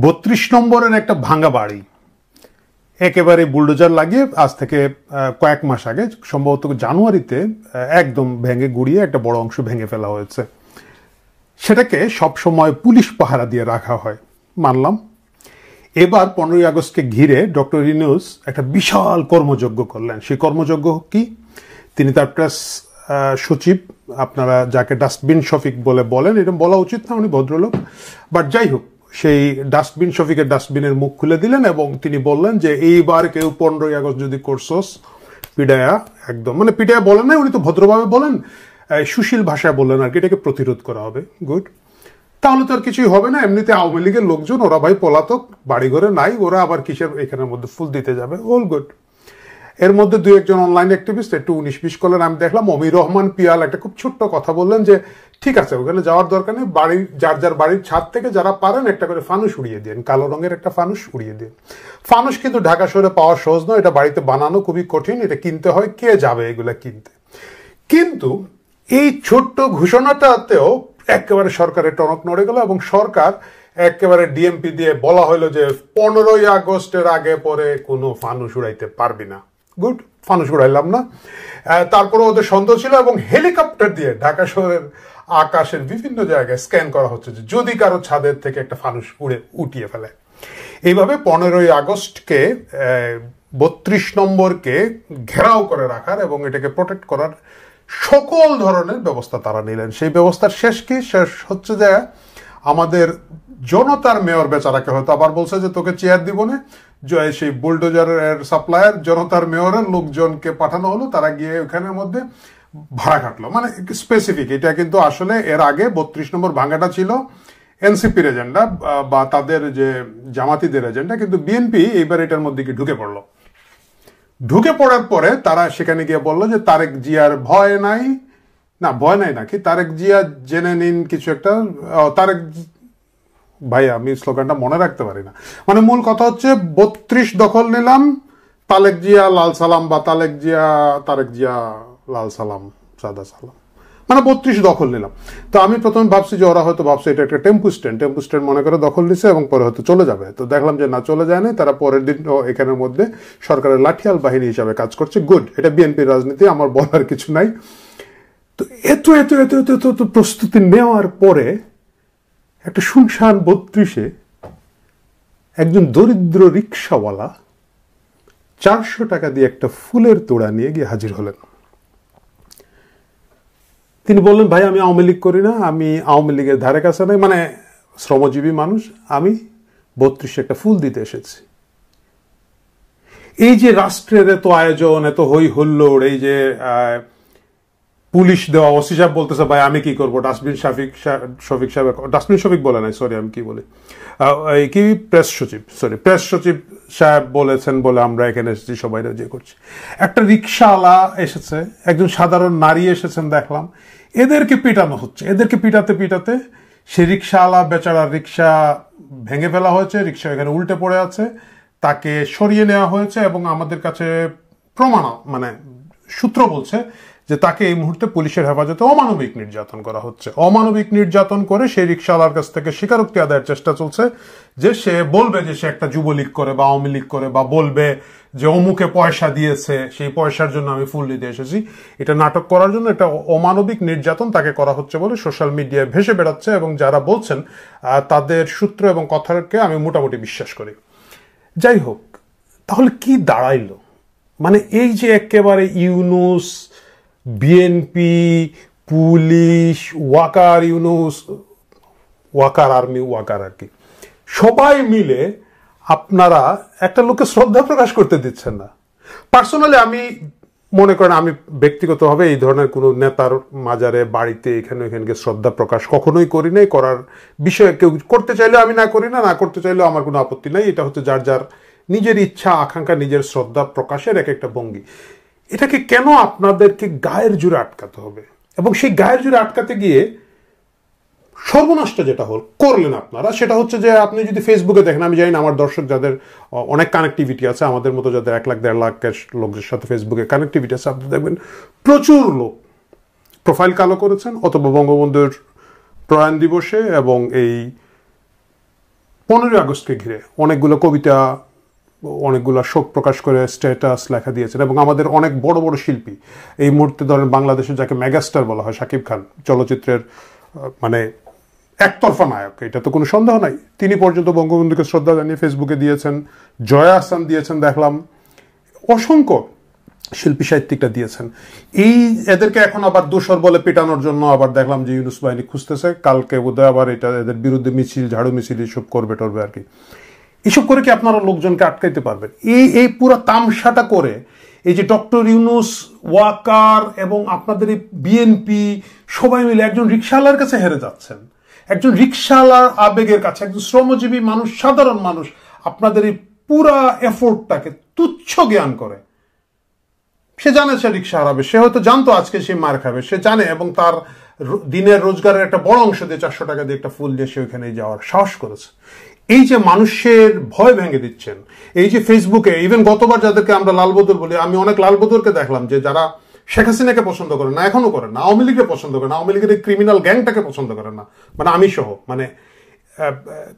32 নম্বরের একটা ভাঙা বাড়ি একেবারে বুলডোজার লাগিয়ে আজ থেকে কয়েক মাস আগে সম্ভবত জানুয়ারিতে একদম ভেঙে গুড়িয়ে একটা বড় অংশ ভেঙে ফেলা হয়েছে। সেটাকে সবসময় পুলিশ পাহারা দিয়ে রাখা হয়, মানলাম। এবার 15ই আগস্টকে ঘিরে ডক্টর ইউনূস একটা বিশাল কর্মযজ্ঞ করলেন। সেই কর্মযজ্ঞ কি? তিনি তার প্রেস সচিব, আপনারা যাকে ডাস্টবিন শফিক বলে বলেন, এটা বলা উচিত না, উনি ভদ্রলোক, বাট যাই হোক, সেই ডাস্টবিন শফিকের ডাস্টবিনের মুখ খুলে দিলেন এবং তিনি বললেন যে এইবার কেউ 15ই আগস্ট যদি করছস পিডায়া, একদম মানে পিডায়া বলেন না, উনি তো ভদ্রভাবে বলেন, সুশীল ভাষায় বললেন আর কি, এটাকে প্রতিরোধ করা হবে। গুড, তাহলে তো আর কিছুই হবে না। এমনিতে আওয়ামী লীগের লোকজন, ওরা ভাই পলাতক, বাড়িঘরে নাই, ওরা আবার কিসের এখানের মধ্যে ফুল দিতে যাবে? All good. এর মধ্যে দু একজন অনলাইন অ্যাক্টিভিস্ট একটু 19-20 করলেন। আমি দেখলাম অমির রহমান পিয়াল একটা খুব ছোট্ট কথা বললেন যে ঠিক আছে, ওখানে যাওয়ার দরকার নেই, বাড়ির যার যার বাড়ির ছাদ থেকে যারা পারেন একটা করে ফানুস উড়িয়ে দিন, কালো রঙের একটা ফানুস উড়িয়ে দিন। ফানুস কিন্তু ঢাকা শহরে পাওয়া সহজ নয়, এটা বাড়িতে বানানো খুবই কঠিন, এটা কিনতে হয়, কে যাবে এগুলা কিনতে? কিন্তু এই ছোট্ট ঘোষণাটাতেও একেবারে সরকারের টনক নড়ে গেল এবং সরকার একেবারে ডিএমপি দিয়ে বলা হলো যে 15ই আগস্টের আগে পরে কোনো ফানুস উড়াইতে পারবি না। গুড, ফানুস উড়াইলাম না। তারপরে ওদের সন্দেহ ছিল এবং হেলিকপ্টার দিয়ে ঢাকা শহরের আকাশের বিভিন্ন জায়গায় স্ক্যান করা হচ্ছে যে যদি কারো ছাদের থেকে একটা ফানুস উঠিয়ে ফেলে। এইভাবে 15ই আগস্টকে 32 নম্বরকে ঘেরাও করে রাখার এবং এটাকে প্রোটেক্ট করার সকল ধরনের ব্যবস্থা তারা নিলেন। সেই ব্যবস্থার শেষ কি? শেষ হচ্ছে যে আমাদের জনতার মেয়র বেচারাকে হয়তো আবার বলছে যে তোকে চেয়ার দিব না, সেই বুলডোজারের সাপ্লায়ার জনতার মেয়রের লোকজনকে পাঠানো হলো, তারা গিয়ে ওখানের মধ্যে ভাড়া কাটলো। মানে স্পেসিফিক, এটা কিন্তু আসলে এর আগে 32 নম্বর ভাঙাটা ছিল এনসিপির এজেন্ডা বা তাদের যে জামাতিদের এজেন্ডা, কিন্তু বিএনপি এইবার এটার মধ্যে কি ঢুকে পড়লো। ঢুকে পড়ার পরে তারা সেখানে গিয়ে বললো যে তারেক জিয়ার ভয় নাই, না ভয় নাই নাকি, তারেক জিয়া জেনে নিন কিছু একটা, তারেক ভাই আমি স্লোগানটা মনে রাখতে পারি না। মানে মূল কথা হচ্ছে 32 দখল নিলাম, তারেক জিয়া লাল সালাম, বা তারেক জিয়া লাল সালাম সাদা সালাম, মানে 32 দখল নিলাম। তো আমি প্রথমে ভাবছি যে ওরা হয়তো ভাবছে এটা একটা টেম্পু স্ট্যান্ড মনে করে দখল নিছে এবং পরে হয়তো চলে যাবে। তো দেখলাম যে না, চলে যায় না, তারা পরের দিন এখানের মধ্যে সরকারের লাঠিয়াল বাহিনী হিসাবে কাজ করছে। গুড, এটা বিএনপির রাজনীতি, আমার বলার কিছু নাই। তো এত এত এত এত এত প্রস্তুতি নেওয়ার পরে একটা শুনশান 32-এ একজন দরিদ্র রিক্সাওয়ালা 400 টাকা দিয়ে একটা ফুলের তোড়া নিয়ে গিয়ে হাজির হলেন। তিনি বললেন, ভাই আমি আওয়ামী লীগ করি না, আমি আওয়ামী লীগের ধারে কাছে নাই, মানে শ্রমজীবী মানুষ, আমি 32-এ একটা ফুল দিতে এসেছি। এই যে রাষ্ট্রের এত আয়োজন, এত হই হুল্লোড়, এই যে পুলিশ দেওয়া, ওসি সাহেব বলতেছে ভাই আমি কি করবো, ডাস্টবিন শফিক সাহেব, ডাস্টবিন শফিক বলে নাই, সরি আমি কি বলি, কি প্রেস সচিব সাহেব বলেছেন বলে আমরা এখানে এসেছি, সবাই যে করছি। একটা রিক্সাওয়ালা এসেছে, একজন সাধারণ নারী এসেছেন দেখলাম, এদেরকে পিটানো হচ্ছে। এদেরকে পিটাতে সে রিক্সাওয়ালা বেচারার রিক্সা ভেঙে ফেলা হয়েছে, রিক্সা এখানে উল্টে পড়ে আছে, তাকে সরিয়ে নেওয়া হয়েছে এবং আমাদের কাছে প্রমাণ, মানে সূত্র বলছে যে তাকে এই মুহূর্তে পুলিশের হেফাজতে অমানবিক নির্যাতন করা হচ্ছে। অমানবিক নির্যাতন করে সেই রিক্সাওয়ালার কাছ থেকে স্বীকারোক্তি আদায়ের চেষ্টা চলছে যে সে বলবে যে সে একটা যুবলীগ করে বা আওয়ামী লীগ করে, বা বলবে যে অমুকে পয়সা দিয়েছে, সেই পয়সার জন্য আমি ফুল দিতে এসেছি। এটা নাটক করার জন্য একটা অমানবিক নির্যাতন তাকে করা হচ্ছে বলে সোশ্যাল মিডিয়ায় ভেসে বেড়াচ্ছে এবং যারা বলছেন তাদের সূত্র এবং কথাকে আমি মোটামুটি বিশ্বাস করি। যাই হোক, তাহলে কি দাঁড়াইলো? মানে এই যে একেবারে ইউনূস, বিএনপি, পুলিশ, ওয়াকার ইউনূস, ওয়াকার আর্মি, ওয়াকার আর কি, সবাই মিলে আপনারা একটা লোককে শ্রদ্ধা প্রকাশ করতে দিচ্ছেন না। পার্সোনালি আমি মনে করেন, আমি ব্যক্তিগতভাবে এই ধরনের কোনো নেতার মাজারে, বাড়িতে, এখানে শ্রদ্ধা প্রকাশ কখনোই করি নাই। করার বিষয়ে কেউ করতে চাইলেও আমি না করি না, না করতে চাইলেও আমার কোনো আপত্তি নাই। এটা হচ্ছে যার যার নিজের ইচ্ছা, আকাঙ্ক্ষা, নিজের শ্রদ্ধা প্রকাশের এক একটা ভঙ্গি। এটাকে কেন আপনাদেরকে গায়ের জোরে আটকাতে হবে? এবং সেই গায়ের জোরে আটকাতে গিয়ে সর্বনাশটা যেটা করলেন আপনারা, সেটা হচ্ছে যে আপনি যদি ফেসবুকে দেখেন, আমি জানি না আমার দর্শক যাদের অনেক কানেক্টিভিটি আছে, আমাদের মতো যাদের 1 লাখ 1.5 লাখের লোকের সাথে ফেসবুকে কানেক্টিভিটি আছে, আপনি দেখবেন প্রচুর লোক প্রোফাইল কালো করেছেন অথবা বঙ্গবন্ধুর প্রয়াণ দিবসে এবং এই 15ই আগস্টকে ঘিরে অনেকগুলো কবিতা, অনেকগুলো শোক প্রকাশ করে স্ট্যাটাস লেখা দিয়েছেন, এবং আমাদের অনেক বড় বড় শিল্পী এই মুহূর্তে ধরেন বাংলাদেশে যাকে মেগাস্টার বলা হয়, শাকিব খান, চলচ্চিত্রের মানে একতরফা নায়ক, এটা তো কোনো সন্দেহ নাই, তিনি পর্যন্ত বঙ্গবন্ধুকে শ্রদ্ধা জানিয়ে ফেসবুকে দিয়েছেন, জয়া আহসান দিয়েছেন, দেখলাম অসংখ্য শিল্পী সাহিত্যিকটা দিয়েছেন। এই এদেরকে এখন আবার দোষর বলে পেটানোর জন্য আবার দেখলাম যে ইউনূস বাহিনী খুঁজতেছে, কালকে বোধহয় আবার এটা এদের বিরুদ্ধে মিছিল, ঝাড়ু মিছিল এসব করবে টরবে আর কি। এসব করে কি আপনারা লোকজনকে আটকাইতে পারবেন? এই পুরো তামসাটা করে এই যে ডক্টর ইউনূস, ওয়াকার এবং আপনাদের এই বিএনপি সবাই মিলে একজন রিকশাওয়ালার কাছে হেরে যাচ্ছেন, একজন রিকশাওয়ালার আবেগের কাছে, একজন শ্রমজীবী মানুষ, সাধারণ মানুষ আপনাদের এই পুরা এফোর্টটাকে তুচ্ছ জ্ঞান করে। সে জানে সে রিক্সা হারাবে, সে হয়তো জানতো আজকে সে মার খাবে, সে জানে, এবং তার দিনের রোজগারের একটা বড় অংশ দিয়ে 400 টাকা দিয়ে একটা ফুল দিয়ে সে ওইখানে যাওয়ার সাহস করেছে। এই যে মানুষের ভয় ভেঙে দিচ্ছেন, এই যে ফেসবুকে ইভেন গতবার যাদেরকে আমরা লালবদর বলি, আমি অনেক লালবদরকে দেখলাম যে যারা শেখ হাসিনাকে পছন্দ করেন না, এখনো করেন না, আওয়ামী লীগকে পছন্দ করেন না, আওয়ামী লীগের এই ক্রিমিনাল গ্যাংটাকে পছন্দ করেন না, মানে আমি সহ, মানে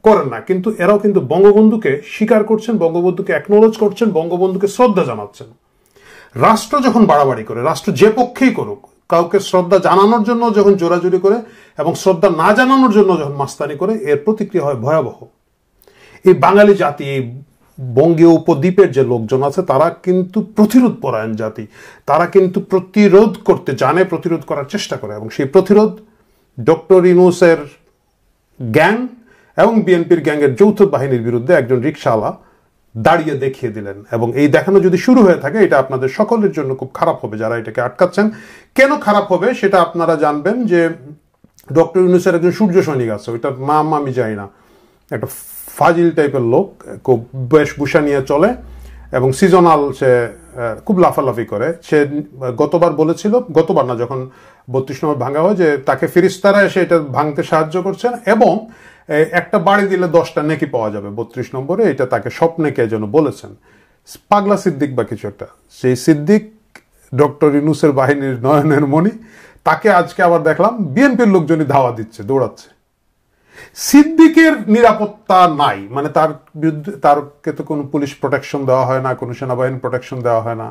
করেন না, কিন্তু এরাও কিন্তু বঙ্গবন্ধুকে স্বীকার করছেন, বঙ্গবন্ধুকে অ্যাকনোলেজ করছেন, বঙ্গবন্ধুকে শ্রদ্ধা জানাচ্ছেন। রাষ্ট্র যখন বাড়াবাড়ি করে, রাষ্ট্র যে পক্ষেই করুক, কাউকে শ্রদ্ধা জানানোর জন্য যখন জোরাজুরি করে এবং শ্রদ্ধা না জানানোর জন্য যখন মাস্তানি করে, এর প্রতিক্রিয়া হয় ভয়াবহ। এই বাঙালি জাতি, এই বঙ্গীয় উপদ্বীপের যে লোকজন আছে, তারা কিন্তু প্রতিরোধ পরায়ণ জাতি, তারা কিন্তু প্রতিরোধ করতে জানে, প্রতিরোধ করার চেষ্টা করে, এবং সেই প্রতিরোধ ডক্টর ইউনূসের গ্যাং এবং বিএনপির গ্যাংয়ের যৌথ বাহিনীর বিরুদ্ধে একজন রিকশাওয়ালা দাঁড়িয়ে দেখিয়ে দিলেন। এবং এই দেখানো যদি শুরু হয়ে থাকে, এটা আপনাদের সকলের জন্য খুব খারাপ হবে যারা এটাকে আটকাচ্ছেন। কেন খারাপ হবে সেটা আপনারা জানবেন যে ডক্টর ইউনূসের একজন সূর্য সৈনিক আছে, ওইটার নাম আমি জানি না, একটা ফাজিল টাইপের লোক, খুব বেশভূষা নিয়ে চলে এবং সিজনাল, সে খুব লাফালাফি করে। সে গতবার বলেছিল, গতবার না, যখন 32 নম্বর ভাঙা হয়, যে তাকে ফেরেশতারা এসে এটা ভাঙতে সাহায্য করছেন এবং একটা বাড়ি দিলে 10টা নেকি পাওয়া যাবে 32 নম্বরে, এটা তাকে স্বপ্নে কে যেন বলেছেন, পাগলা সিদ্দিক বা কিছু একটা। সেই সিদ্দিক ডক্টর ইউনূসের বাহিনীর নয়নের মণি, তাকে আজকে আবার দেখলাম বিএনপির লোকজনই ধাওয়া দিচ্ছে, দৌড়াচ্ছে। সিদ্দিকের নিরাপত্তা নাই, মানে তার বিরুদ্ধে, তারকে তো কোনো পুলিশ প্রোটেকশন দেওয়া হয় না, কোনো সেনাবাহিনী প্রোটেকশন দেওয়া হয় না।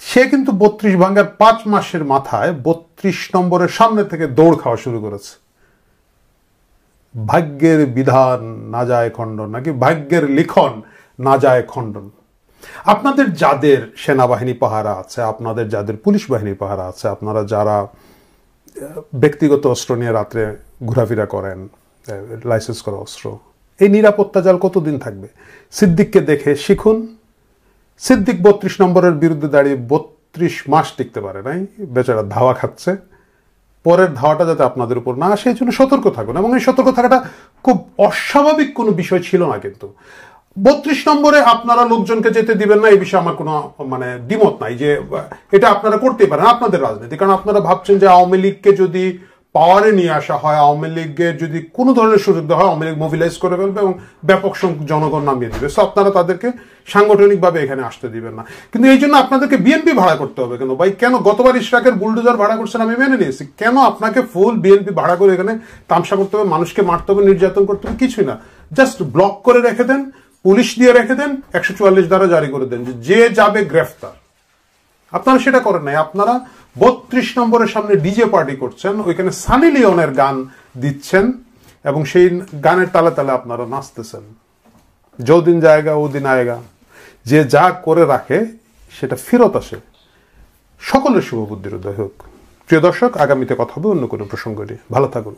সে কিন্তু 32 ভাঙার 5 মাসের মাথায় 32 নম্বরের সামনে থেকে দৌড় খাওয়া শুরু করেছে। ভাগ্যের বিধান না যায় খণ্ডন, নাকি ভাগ্যের লিখন না যায় খণ্ডন। আপনাদের যাদের সেনাবাহিনী পাহারা আছে, আপনাদের যাদের পুলিশ বাহিনী পাহারা আছে, আপনারা যারা ব্যক্তিগত অস্ত্র নিয়ে রাত্রে ঘোরাফেরা করেন, লাইসেন্স করা অস্ত্র, এই নিরাপত্তা জাল কতদিন থাকবে? সিদ্দিককে দেখে শিখুন। সিদ্দিক 32 নম্বরের বিরুদ্ধে দাঁড়িয়ে 32 মাস টিকতে পারে নাই, বেচারা ধাওয়া খাচ্ছে। পরের ধাওয়াটা যাতে আপনাদের উপর না আসে, এই জন্য সতর্ক থাকুন। এবং এই সতর্ক থাকাটা খুব অস্বাভাবিক কোনো বিষয় ছিল না। কিন্তু 32 নম্বরে আপনারা লোকজনকে যেতে দিবেন না, এই বিষয়ে আমার কোনো মানে দ্বিমত নাই, যে এটা আপনারা করতেই পারেন, আপনাদের রাজনীতি। কারণ আপনারা ভাবছেন যে আওয়ামী লীগকে যদি পাওয়ারে নিয়ে আসা হয়, আওয়ামী লীগের যদি কোনো ধরনের সুযোগ দেওয়া হয়, আওয়ামী লীগ মোবিলাইজ করে ফেলবে এবং ব্যাপক সংখ্যক জনগণ নামিয়ে দিবে। সো আপনারা তাদেরকে সাংগঠনিকভাবে এখানে আসতে দিবেন না। কিন্তু এই জন্য আপনাদেরকে বিএনপি ভাড়া করতে হবে কেন ভাই? কেন গতবার ইশরাকের বুলডোজার ভাড়া করছেন আমি মেনে নিয়েছি, কেন আপনাকে ফুল বিএনপি ভাড়া করে এখানে তামসা করতে হবে, মানুষকে মারতে হবে, নির্যাতন করতে হবে? কিছুই না, জাস্ট ব্লক করে রেখে দেন, পুলিশ দিয়ে রেখে দেন, 144 ধারা জারি করে দেন, যে যাবে গ্রেফতার। আপনারা সেটা করেন নাই। আপনারা 32 নম্বরের সামনে ডিজে পার্টি করছেন, ওইখানে সানি লিওনের গান দিচ্ছেন এবং সেই গানের তালে তালে আপনারা নাচতেছেন। যৌদিন জায়গা ওদিন আয়েগা, যে যা করে রাখে সেটা ফেরত আসে। সকলের শুভবুদ্ধির উদয় হোক। প্রিয় দর্শক, আগামীতে কথা হবে অন্য কোনো প্রসঙ্গ নিয়ে। ভালো থাকুন।